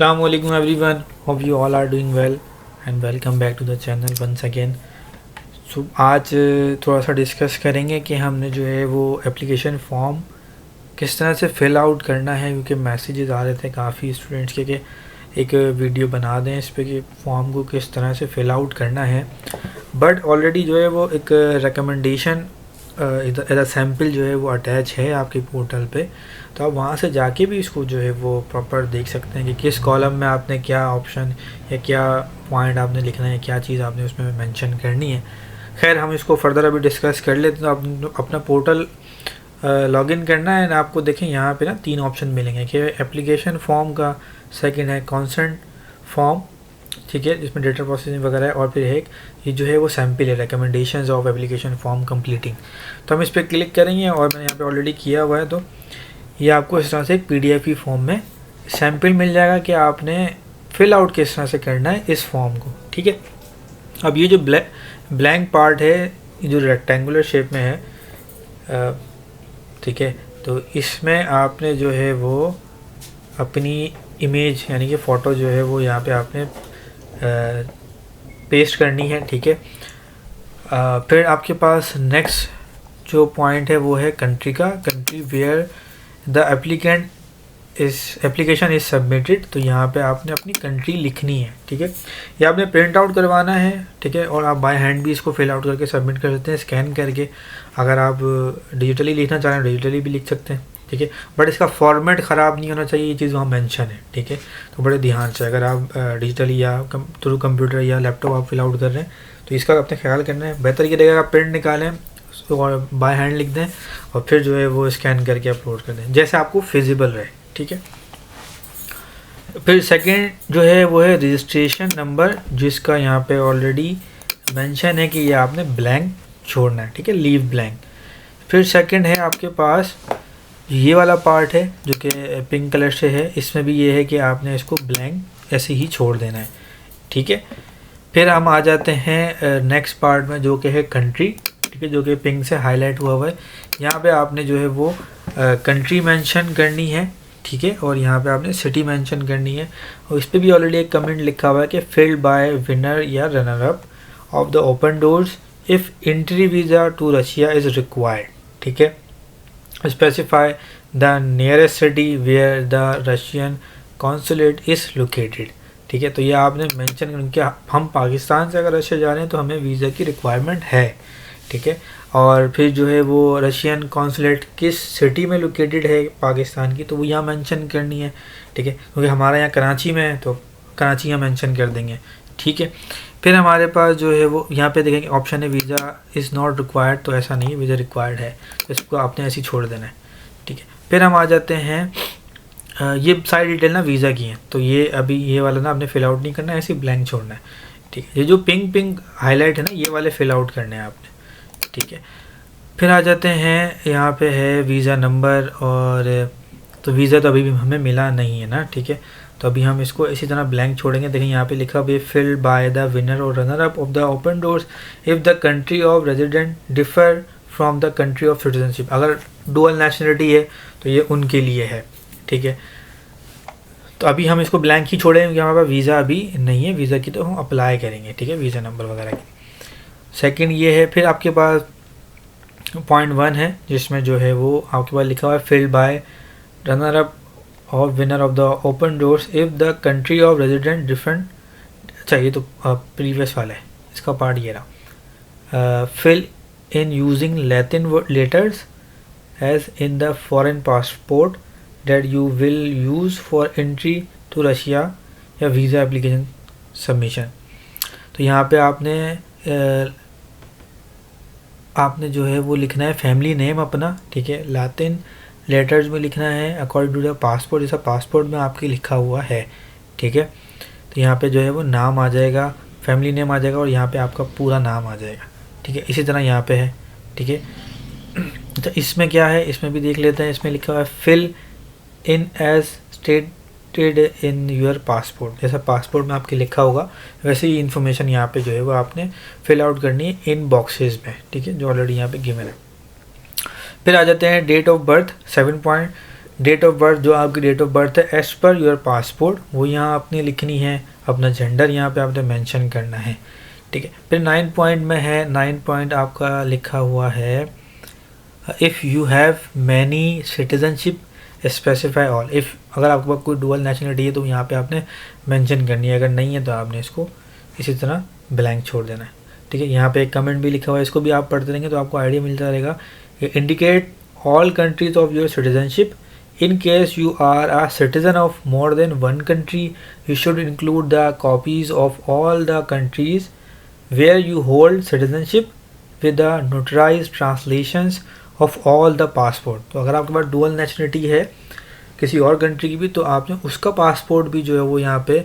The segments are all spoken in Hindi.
Assalamualaikum everyone. Hope you all are doing well and welcome back to the channel once again. So आज थोड़ा सा डिस्कस करेंगे कि हमने जो है वो एप्लीकेशन फॉर्म किस तरह से फिल आउट करना है, क्योंकि मैसेजेस आ रहे थे काफ़ी स्टूडेंट्स के कि एक वीडियो बना दें इस पे कि फॉर्म को किस तरह से फिल आउट करना है। बट ऑलरेडी जो है वो एक रिकमेंडेशन एज सैम्पल जो है वो अटैच है आपके पोर्टल पे, तो आप वहाँ से जाके भी इसको जो है वो प्रॉपर देख सकते हैं कि किस कॉलम में आपने क्या ऑप्शन या क्या पॉइंट आपने लिखना है, क्या चीज़ आपने उसमें मेंशन करनी है। खैर हम इसको फर्दर अभी डिस्कस कर लेते हैं। तो अपना पोर्टल लॉगिन करना है ना, आपको देखें यहाँ पे ना 3 ऑप्शन मिलेंगे कि एप्लीकेशन फॉर्म का, सेकंड है कंसेंट फॉर्म, ठीक है, जिसमें डेटा प्रोसेसिंग वगैरह है, और फिर एक ये जो है वो सैम्पल है, recommendations of application form completing. तो हम इस पर क्लिक करेंगे और मैंने यहाँ पे ऑलरेडी किया हुआ है। तो ये आपको इस तरह से एक PDF फॉर्म में सैम्पल मिल जाएगा कि आपने फिल आउट किस तरह से करना है इस फॉर्म को, ठीक है। अब ये जो ब्लैंक पार्ट है, ये जो रेक्टेंगुलर शेप में है, ठीक है, तो इसमें आपने जो है वो अपनी इमेज यानी कि फ़ोटो जो है वो यहाँ पे आपने पेस्ट करनी है, ठीक है। फिर आपके पास नेक्स्ट जो पॉइंट है वो है कंट्री का, country where the application is submitted. तो यहाँ पे आपने अपनी कंट्री लिखनी है, ठीक है। ये आपने प्रिंट आउट करवाना है, ठीक है, और आप बाय हैंड भी इसको फिल आउट करके सबमिट कर सकते हैं स्कैन करके। अगर आप डिजिटली लिखना चाह रहे हैं डिजिटली भी लिख सकते हैं, ठीक है, बट इसका फॉर्मेट ख़राब नहीं होना चाहिए, ये चीज़ वहाँ मेंशन है, ठीक है। तो बड़े ध्यान से अगर आप डिजिटली या थ्रू कंप्यूटर या लैपटॉप आप फिल आउट कर रहे हैं तो इसका अपने ख्याल करना है। बेहतर ये रहेगा आप प्रिंट निकालें और बाय हैंड लिख दें और फिर जो है वो स्कैन करके अपलोड कर दें, जैसे आपको फिजिबल रहे, ठीक है। फिर सेकंड जो है वो है रजिस्ट्रेशन नंबर, जिसका यहाँ पे ऑलरेडी मेंशन है कि ये आपने ब्लैंक छोड़ना है, ठीक है, लीव ब्लैंक। फिर सेकंड है आपके पास ये वाला पार्ट है जो कि पिंक कलर से है, इसमें भी ये है कि आपने इसको ब्लैंक ऐसे ही छोड़ देना है, ठीक है। फिर हम आ जाते हैं नेक्स्ट पार्ट में जो कि है कंट्री, ठीक है, जो कि पिंक से हाईलाइट हुआ है। यहाँ पे आपने जो है वो कंट्री मेंशन करनी है, ठीक है, और यहाँ पे आपने सिटी मेंशन करनी है। और इस पर भी ऑलरेडी एक कमेंट लिखा हुआ है कि फिल्ड बाय विनर या runner up of the open doors if entry visa to Russia is required, ठीक है। Specify the nearest city where the Russian consulate is located, ठीक है। तो ये आपने मेंशन करके हम पाकिस्तान से अगर रशिया जा रहे हैं तो हमें वीज़ा की रिक्वायरमेंट है, ठीक है। और फिर जो है वो रशियन कॉन्सुलेट किस सिटी में लोकेटेड है पाकिस्तान की, तो वो यहाँ मेंशन करनी है, ठीक है, क्योंकि हमारा यहाँ कराची में है तो कराची यहाँ मेंशन कर देंगे, ठीक है। फिर हमारे पास जो है वो यहाँ पे देखेंगे ऑप्शन है वीज़ा इज़ नॉट रिक्वायर्ड, तो ऐसा नहीं है, वीज़ा रिक्वायर्ड है, तो इसको आपने ऐसे ही छोड़ देना है, ठीक है। फिर हम आ जाते हैं ये सारी डिटेल ना वीज़ा की हैं, तो ये अभी ये वाला ना आपने फिल आउट नहीं करना है, ऐसे ही ब्लैंक छोड़ना है, ठीक है। ये जो पिंक हाईलाइट है ना ये वाले फिल आउट करने हैं आपने, ठीक है। फिर आ जाते हैं यहाँ पे है वीज़ा नंबर, और तो वीज़ा तो अभी भी हमें मिला नहीं है ना, ठीक है, तो अभी हम इसको इसी तरह ब्लैंक छोड़ेंगे। देखें यहाँ पे लिखा हुआ है फिल्ड बाय द विनर और runner up of the open doors if the country of resident differ from the country of citizenship. अगर डुअल नेशनलिटी है तो ये उनके लिए है, ठीक है। तो अभी हम इसको ब्लैंक ही छोड़ेंगे क्योंकि हमारे पास वीज़ा अभी नहीं है, वीज़ा की तो हम अप्लाई करेंगे, ठीक है, वीज़ा नंबर वगैरह की। सेकेंड ये है, फिर आपके पास पॉइंट 1 है जिसमें जो है वो आपके पास लिखा हुआ है फिल्ड बाय रनर अप और winner of the open doors if the country of resident different. अच्छा ये तो प्रीवियस वाला है, इसका पार्ट ये रहा। Fill in using Latin letters as in the foreign passport that you will use for entry to Russia या वीज़ा एप्लीकेशन सबमिशन। तो यहाँ पे आपने जो है वो लिखना है फैमिली नेम अपना, ठीक है, लैटिन लेटर्स में लिखना है अकॉर्डिंग टू द पासपोर्ट, जैसा पासपोर्ट में आपके लिखा हुआ है, ठीक है। तो यहाँ पे जो है वो नाम आ जाएगा, फैमिली नेम आ जाएगा और यहाँ पे आपका पूरा नाम आ जाएगा, ठीक है। इसी तरह यहाँ पे है, ठीक है। तो इसमें क्या है, इसमें भी देख लेते हैं। इसमें लिखा हुआ है fill in as stated in your passport, जैसा पासपोर्ट में आपके लिखा होगा वैसे ही इन्फॉर्मेशन यहाँ पे जो है वो आपने फिल आउट करनी है इन बॉक्सेस में, ठीक है, जो ऑलरेडी यहाँ पे गिवन है। फिर आ जाते हैं date of birth 7 date of birth, जो आपकी डेट ऑफ बर्थ है एज पर योर पासपोर्ट, वो यहाँ आपने लिखनी है। अपना जेंडर यहाँ पे आपने मेंशन करना है, ठीक है। फिर 9 पॉइंट में है, 9 पॉइंट आपका लिखा हुआ है if you have many citizenship specify all. If अगर आपके पास कोई डुअल नेशनलिटी है तो यहाँ पे आपने मेंशन करनी है, अगर नहीं है तो आपने इसको इसी तरह ब्लैंक छोड़ देना है, ठीक है। यहाँ पे एक कमेंट भी लिखा हुआ है, इसको भी आप पढ़ते रहेंगे तो आपको आइडिया मिलता रहेगा। Indicate all countries of your citizenship, in case you are a citizen of more than one country you should include the copies of all the countries where you hold citizenship with the notarized translations of all the passport। तो अगर आपके पास डुअल नेशनलिटी है किसी और कंट्री की भी, तो आपने उसका पासपोर्ट भी जो है वो यहाँ पे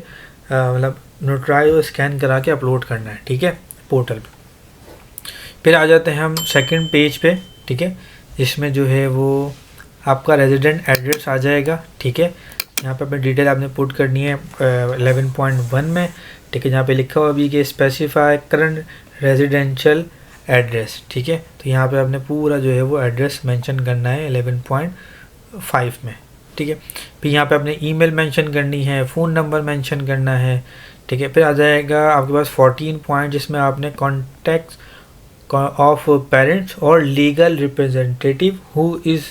मतलब नोटराइज और स्कैन करा के अपलोड करना है, ठीक है, पोर्टल पे। फिर आ जाते हैं हम सेकंड पेज पे, ठीक है, जिसमें जो है वो आपका रेजिडेंट एड्रेस आ जाएगा, ठीक है। यहाँ पे अपनी डिटेल आपने पुट करनी है 11.1 में, ठीक है, जहाँ पे लिखा हुआ भी कि स्पेसिफाई करंट रेजिडेंशियल एड्रेस, ठीक है। तो यहाँ पे आपने पूरा जो है वो एड्रेस मेंशन करना है 11.5 में, ठीक है। फिर यहाँ पे आपने ईमेल मेंशन करनी है, फ़ोन नंबर मेंशन करना है, ठीक है। फिर आ जाएगा आपके पास 14 पॉइंट, जिसमें आपने कॉन्टैक्ट ऑफ पेरेंट्स और legal representative who is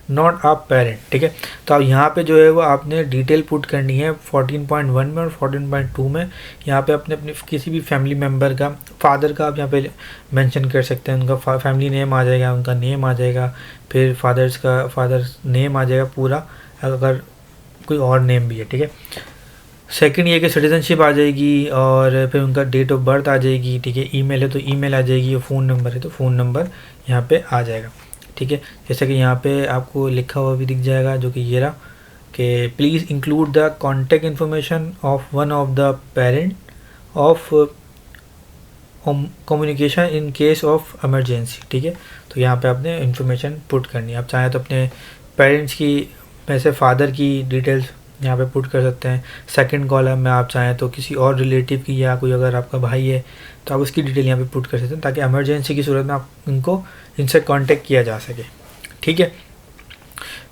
not a parent, ठीक है। तो अब यहाँ पे जो है वो आपने डिटेल पुट करनी है 14.1 में और 14.2 में। यहाँ पे अपने अपने किसी भी फैमिली मेम्बर का, फादर का आप यहाँ पे मेंशन कर सकते हैं, उनका फैमिली नेम आ जाएगा, उनका नेम आ जाएगा, फिर फादर नेम आ जाएगा पूरा, अगर कोई और नेम भी है, ठीक है। सेकंड ये कि सिटीजनशिप आ जाएगी और फिर उनका डेट ऑफ बर्थ आ जाएगी, ठीक है। ईमेल है तो ईमेल आ जाएगी, और फ़ोन नंबर है तो फ़ोन नंबर यहाँ पे आ जाएगा, ठीक है। जैसे कि यहाँ पे आपको लिखा हुआ भी दिख जाएगा, जो कि ये रहा कि please include the contact information of one of the parent of communication in case of emergency, ठीक है। तो यहाँ पे आपने इन्फॉर्मेशन पुट करनी है। आप चाहें तो अपने पेरेंट्स की, वैसे फादर की डिटेल्स यहाँ पे पुट कर सकते हैं। सेकंड कॉलम में आप चाहें तो किसी और रिलेटिव की, या कोई अगर आपका भाई है तो आप उसकी डिटेल यहाँ पे पुट कर सकते हैं, ताकि इमरजेंसी की सूरत में आप इनसे कांटेक्ट किया जा सके, ठीक है।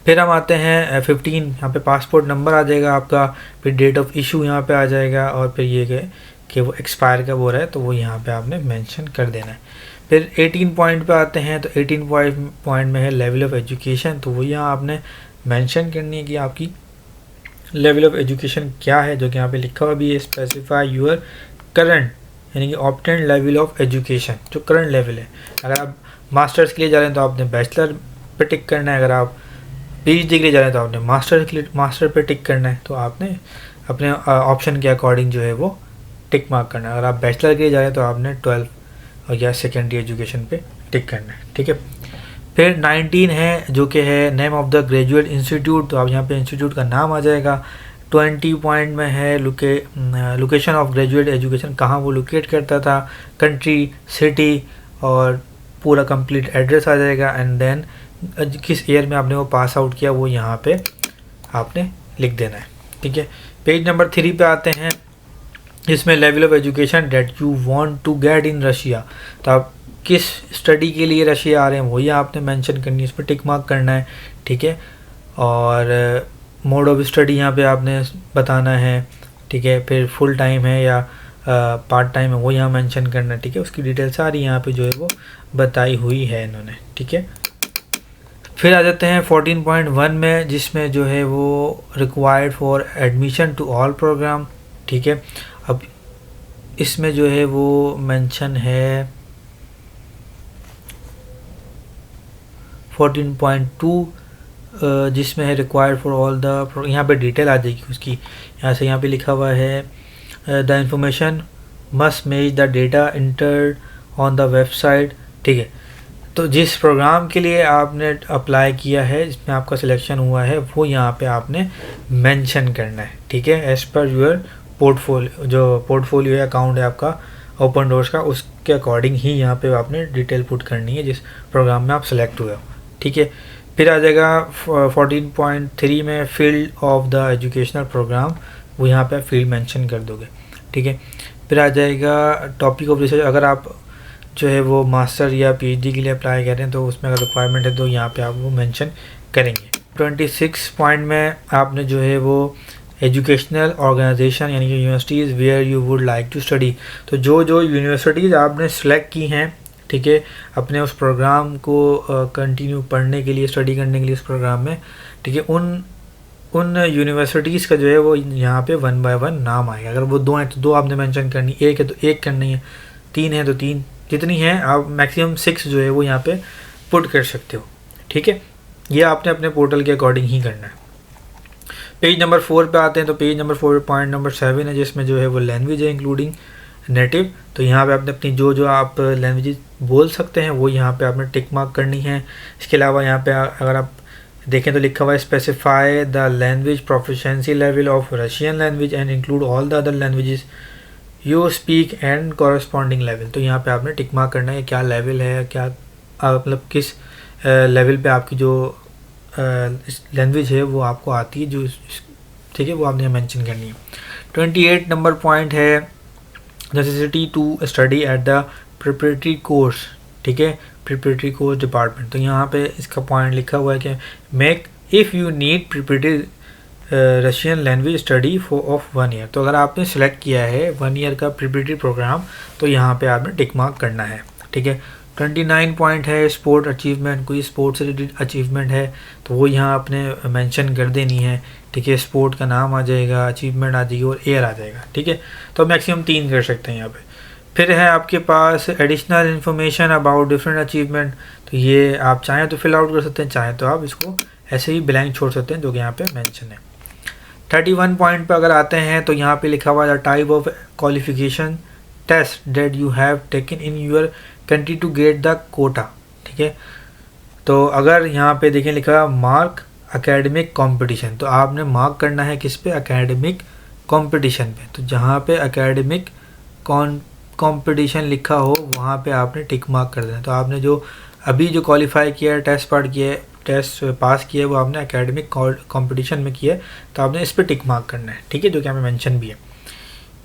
फिर हम आते हैं 15, यहाँ पे पासपोर्ट नंबर आ जाएगा आपका, फिर डेट ऑफ इशू यहाँ पे आ जाएगा, और फिर ये कि वो एक्सपायर कब हो रहा है तो वो यहाँ पे आपने मेंशन कर देना है। फिर 18 पॉइंट पे आते हैं, तो 18 पॉइंट में है लेवल ऑफ एजुकेशन, तो वो यहाँ आपने मेंशन करनी है कि आपकी लेवल ऑफ एजुकेशन क्या है, जो कि यहाँ पे लिखा हुआ भी है स्पेसिफाई यूर करंट, यानी कि ऑब्टेन लेवल ऑफ एजुकेशन, जो करंट लेवल है। अगर आप मास्टर्स के लिए जा रहे हैं तो आपने बैचलर पे टिक करना है, अगर आप पीएचडी के लिए जा रहे हैं तो आपने मास्टर पे टिक करना है, तो आपने अपने ऑप्शन के अकॉर्डिंग जो है वो टिक मार्क करना है। अगर आप बैचलर के लिए जा रहे हैं तो आपने 12 और या सेकेंडरी एजुकेशन पे टिक करना है, ठीक है। फिर 19 है, जो कि है name of the graduate institute, तो आप यहाँ पे इंस्टीट्यूट का नाम आ जाएगा। 20 पॉइंट में है लोकेशन ऑफ ग्रेजुएट एजुकेशन, कहाँ वो लोकेट करता था, कंट्री, सिटी और पूरा कंप्लीट एड्रेस आ जाएगा। एंड देन किस ईयर में आपने वो पास आउट किया वो यहाँ पे आपने लिख देना है, ठीक है। पेज नंबर 3 पे आते हैं, इसमें level of education that you want to get in Russia, तो आप किस स्टडी के लिए रशिया आ रहे हैं वही आपने मेंशन करनी है, इस पर टिक मार्क करना है, ठीक है। और मोड ऑफ स्टडी यहाँ पे आपने बताना है, ठीक है। फिर फुल टाइम है या पार्ट टाइम है वो यहाँ मेंशन करना है, ठीक है। उसकी डिटेल सारी यहाँ पे जो है वो बताई हुई है इन्होंने, ठीक है। फिर आ जाते हैं 14.1 में, जिसमें जो है वो required for admission to all program, ठीक है। अब इसमें जो है वो मेंशन है 14.2, जिसमें है रिक्वायर्ड फॉर ऑल द, यहाँ पे डिटेल आ जाएगी उसकी। यहाँ पे लिखा हुआ है the information must match the data entered on the website, ठीक है। तो जिस प्रोग्राम के लिए आपने अप्लाई किया है, जिसमें आपका सिलेक्शन हुआ है, वो यहाँ पे आपने मेंशन करना है, ठीक है। एज पर यूर पोर्टफोलियो, जो पोर्टफोलियो अकाउंट है आपका ओपन डोर्स का, उसके अकॉर्डिंग ही यहाँ पे आपने डिटेल पुट करनी है जिस प्रोग्राम में आप सेलेक्ट हुए हो, ठीक है। फिर आ जाएगा 14.3 में field of the educational program, वो यहाँ पे फील्ड मेंशन कर दोगे, ठीक है। फिर आ जाएगा टॉपिक ऑफ रिसर्च, अगर आप जो है वो मास्टर या पीएचडी के लिए अप्लाई कर रहे हैं तो उसमें अगर रिक्वायरमेंट है तो यहाँ पे आप वो मेंशन करेंगे, 26 पॉइंट में आपने जो है वो एजुकेशनल ऑर्गेनाइजेशन यानी कि universities where you would like to study, तो जो जो यूनिवर्सिटीज़ आपने सेलेक्ट की हैं, ठीक है, अपने उस प्रोग्राम को कंटिन्यू पढ़ने के लिए, स्टडी करने के लिए उस प्रोग्राम में, ठीक है, उन यूनिवर्सिटीज़ का जो है वो यहाँ पे 1 बाय 1 नाम आएगा। अगर वो 2 हैं तो 2 आपने मेंशन करनी, 1 है तो 1 करनी है, 3 है तो 3, जितनी हैं आप मैक्सिमम 6 जो है वो यहाँ पे पुट कर सकते हो, ठीक है। ये आपने अपने पोर्टल के अकॉर्डिंग ही करना है। पेज नंबर 4 पे आते हैं, तो पेज नंबर 4 पॉइंट नंबर 7 है, जिसमें जो है वो लैंग्वेज है इंक्लूडिंग नेटिव। तो यहाँ पे आपने अपनी जो जो आप लैंग्वेज बोल सकते हैं वो यहाँ पे आपने टिक मार्क करनी है। इसके अलावा यहाँ पे अगर आप देखें तो लिखा हुआ है specify the language proficiency level of Russian language and include all the other languages you speak and corresponding level. तो यहाँ पे आपने टिक मार्क करना है क्या लेवल है, क्या मतलब किस लेवल पे आपकी जो लैंग्वेज है वो आपको आती है, जो ठीक है वो आपने मेंशन करनी है। 28 नंबर पॉइंट है necessity to study at the preparatory course, ठीक है, प्रिपरेटरी कोर्स डिपार्टमेंट। तो यहाँ पे इसका पॉइंट लिखा हुआ है कि make if you need preparatory Russian language study for of 1 year. तो अगर आपने सेलेक्ट किया है 1 ईयर का प्रिपरेटरी प्रोग्राम तो यहाँ पे आपने टिक मार्क करना है, ठीक है। 29 पॉइंट है स्पोर्ट अचीवमेंट, कोई स्पोर्ट्स से रिलेटेड अचीवमेंट है तो वो यहाँ आपने मेंशन कर देनी है, ठीक है। स्पोर्ट का नाम आ जाएगा, अचीवमेंट आ जाएगी और ईयर आ जाएगा, ठीक है। तो मैक्सिमम 3 कर सकते हैं यहाँ पे। फिर है आपके पास additional information about different achievement, तो ये आप चाहें तो फिल आउट कर सकते हैं, चाहें तो आप इसको ऐसे ही ब्लैंक छोड़ सकते हैं, जो कि यहाँ पे मेंशन है। 31 पॉइंट पे अगर आते हैं तो यहाँ पे लिखा हुआ है type of qualification test that you have taken in your country to get the quota, ठीक है। तो अगर यहाँ पे देखें लिखा है मार्क एकेडमिक कंपटीशन, तो आपने मार्क करना है किस पे, एकेडमिक कंपटीशन पे। तो जहाँ पे एकेडमिक कंपटीशन लिखा हो वहाँ पे आपने टिक मार्क कर देना। तो आपने जो अभी जो क्वालिफाई किया है, टेस्ट पास किया है, टेस्ट पास किया है, वो आपने एकेडमिक कंपटीशन में किया है, तो आपने इस पर टिक मार्क करना है, ठीक है, जो कि हमें मेंशन भी है।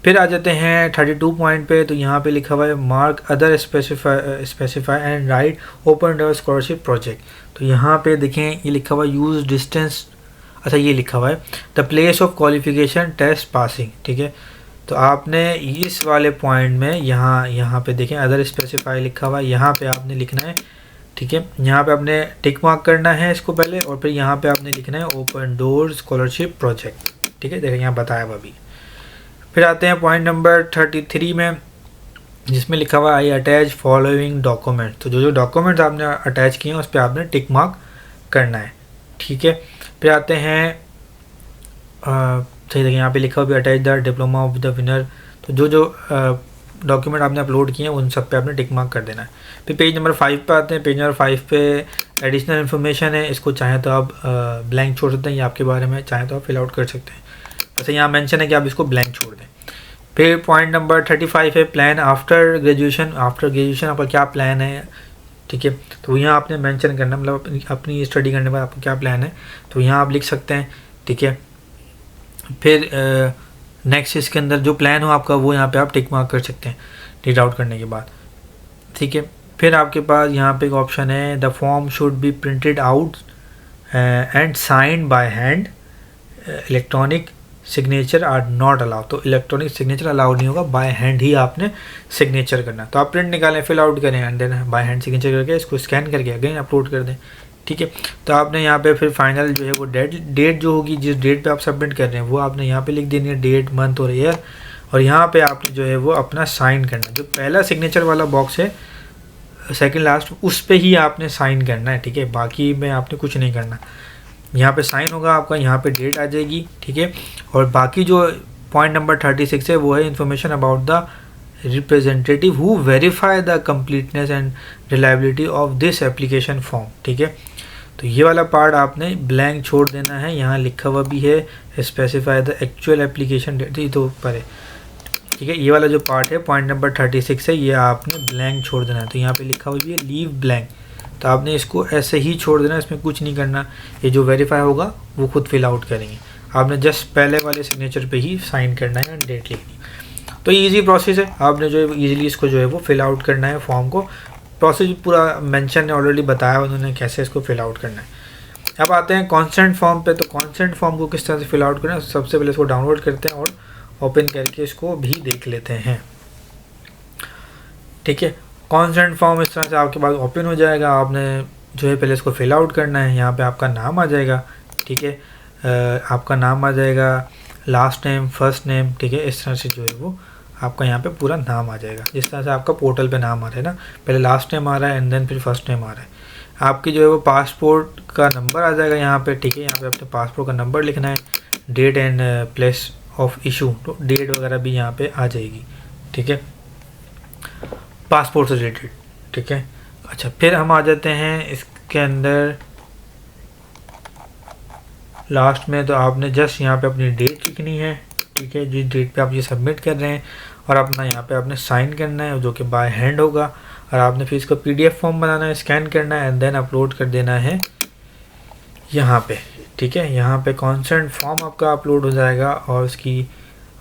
फिर आ जाते हैं 32 पॉइंट पे, तो यहाँ पे लिखा हुआ है mark other specify and right open door scholarship project. तो यहाँ पे देखें ये लिखा हुआ है यूज डिस्टेंस, अच्छा ये लिखा हुआ है the place of qualification test passing, ठीक है। तो आपने इस वाले पॉइंट में यहाँ पे देखें अदर स्पेसिफाई लिखा हुआ है, यहाँ पे आपने लिखना है, ठीक है। यहाँ पे आपने टिक मार्क करना है इसको पहले, और फिर यहाँ पे आपने लिखना है ओपन डोर स्कॉलरशिप प्रोजेक्ट, ठीक है, देखें यहाँ बताया हुआ अभी। फिर आते हैं पॉइंट नंबर 33 में, जिसमें लिखा हुआ आई अटैच फॉलोइंग डॉक्यूमेंट। तो जो जो डॉक्यूमेंट्स आपने अटैच किए हैं उस पर आपने टिक मार्क करना है, ठीक है। फिर आते हैं सही देखिए यहाँ पे लिखा हुआ attach the diploma of the winner. तो जो जो डॉक्यूमेंट आपने अपलोड किए हैं उन सब पे आपने टिक मार्क कर देना है। फिर पेज नंबर 5 पे आते हैं। पेज नंबर 5 पे एडिशनल इन्फॉर्मेशन है, इसको चाहें तो आप ब्लैंक छोड़ सकते हैं, या आपके बारे में चाहें तो आप फिल आउट कर सकते हैं। वैसे यहाँ मेंशन है कि आप इसको ब्लैंक छोड़ दें। फिर पॉइंट नंबर 35 है plan after graduation. After graduation आपका क्या प्लान है, ठीक है, तो यहाँ आपने मेंशन करना, मतलब अपनी स्टडी करने के बाद आपका क्या प्लान है, तो यहाँ आप लिख सकते हैं, ठीक है। फिर नेक्स्ट इसके अंदर जो प्लान हो आपका वो यहाँ पे आप टिक मार्क कर सकते हैं रीड आउट करने के बाद, ठीक है। फिर आपके पास यहाँ पे एक ऑप्शन है the form should be printed out and signed by hand, electronic signature are not allow. तो इलेक्ट्रॉनिक सिग्नेचर अलाउ नहीं होगा, बाय हैंड ही आपने सिग्नेचर करना। तो आप प्रिंट निकालें, फिल आउट करें and then by hand signature करके इसको स्कैन करके अगेन अपलोड कर दें, ठीक है। तो आपने यहाँ पे फिर फाइनल जो है वो डेट जो होगी, जिस डेट पे आप सबमिट कर रहे हैं वो आपने यहाँ पे लिख देनी है, डेट मंथ और ईयर, और यहाँ पे आपने जो है वो अपना साइन करना। जो पहला सिग्नेचर वाला बॉक्स है सेकंड लास्ट, उस पे ही आपने साइन करना है, ठीक है, बाकी में आपने कुछ नहीं करना। यहाँ पे साइन होगा आपका, यहाँ पे डेट आ जाएगी, ठीक है। और बाकी जो पॉइंट नंबर 36 है वो है information about the representative who verify the completeness and reliability of this application form, ठीक है। तो ये वाला पार्ट आपने ब्लैंक छोड़ देना है। यहाँ लिखा हुआ भी है specify the actual application date, तो ऊपर है, ठीक है। ये वाला जो पार्ट है पॉइंट नंबर 36 है, ये आपने ब्लैंक छोड़ देना है। तो यहाँ पे लिखा हुआ भी है लीव ब्लैंक, तो आपने इसको ऐसे ही छोड़ देना, इसमें कुछ नहीं करना। ये जो वेरीफाई होगा वो खुद फिल आउट करेंगे, आपने जस्ट पहले वाले सिग्नेचर पे ही साइन करना है एंड डेट लिखनी। तो इजी प्रोसेस है, आपने जो है ईजिली इसको जो है वो फिल आउट करना है फॉर्म को। प्रोसेस पूरा मेंशन है, ऑलरेडी बताया उन्होंने कैसे इसको फिल आउट करना है। अब आते हैं कॉन्सेंट फॉर्म पे। तो कॉन्सेंट फॉर्म को किस तरह से फिल आउट करें, सबसे पहले इसको डाउनलोड करते हैं और ओपन करके इसको भी देख लेते हैं। ठीक है, कॉन्सेंट फॉर्म इस तरह से आपके पास ओपन हो जाएगा। आपने जो है पहले इसको फिल आउट करना है। यहाँ पे आपका नाम आ जाएगा, ठीक है, आपका नाम आ जाएगा, लास्ट नेम, फर्स्ट नेम, ठीक है, इस तरह से जो है वो आपका यहाँ पे पूरा नाम आ जाएगा। जिस तरह से आपका पोर्टल पे नाम आ रहा है ना, पहले लास्ट नेम आ रहा है एंड देन फिर फर्स्ट नेम आ रहा है। आपकी जो है वो पासपोर्ट का नंबर आ जाएगा यहाँ पे, ठीक है। यहाँ पे अपने पासपोर्ट का नंबर लिखना है, date and place of issue, तो डेट वगैरह भी यहाँ पे आ जाएगी, ठीक है, पासपोर्ट से रिलेटेड, ठीक है। अच्छा, फिर हम आ जाते हैं इसके अंदर लास्ट में। तो आपने जस्ट यहाँ पे अपनी डेट लिखनी है, ठीक है, जिस डेट पे आप ये सबमिट कर रहे हैं, और अपना यहाँ पे आपने साइन करना है जो कि बाय हैंड होगा। और आपने फिर इसको पीडीएफ फॉर्म बनाना है, स्कैन करना है एंड देन अपलोड कर देना है यहाँ पे, ठीक है। यहाँ पे कॉन्सेंट फॉर्म आपका अपलोड हो जाएगा और उसकी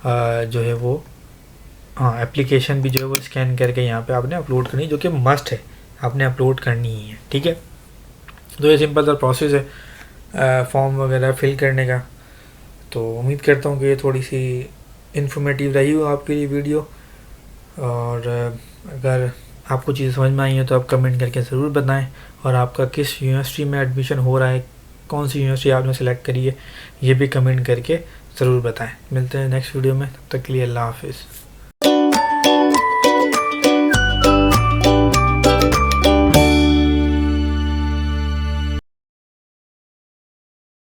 जो है वो एप्लीकेशन भी जो है वो स्कैन करके यहाँ पे आपने अपलोड करनी है, जो कि मस्ट है, आपने अपलोड करनी ही है, ठीक है। तो ये सिंपल सा प्रोसेस है फॉर्म वगैरह फिल करने का। तो उम्मीद करता हूँ कि ये थोड़ी सी इन्फॉर्मेटिव रही हो आपके लिए वीडियो। और अगर आपको चीज़ समझ में आई है तो आप कमेंट करके ज़रूर बताएं। और आपका किस यूनिवर्सिटी में एडमिशन हो रहा है, कौन सी यूनिवर्सिटी आपने सेलेक्ट करी है, ये भी कमेंट करके ज़रूर बताएं। मिलते हैं नेक्स्ट वीडियो में, तब तक के लिए अल्लाह हाफिज़।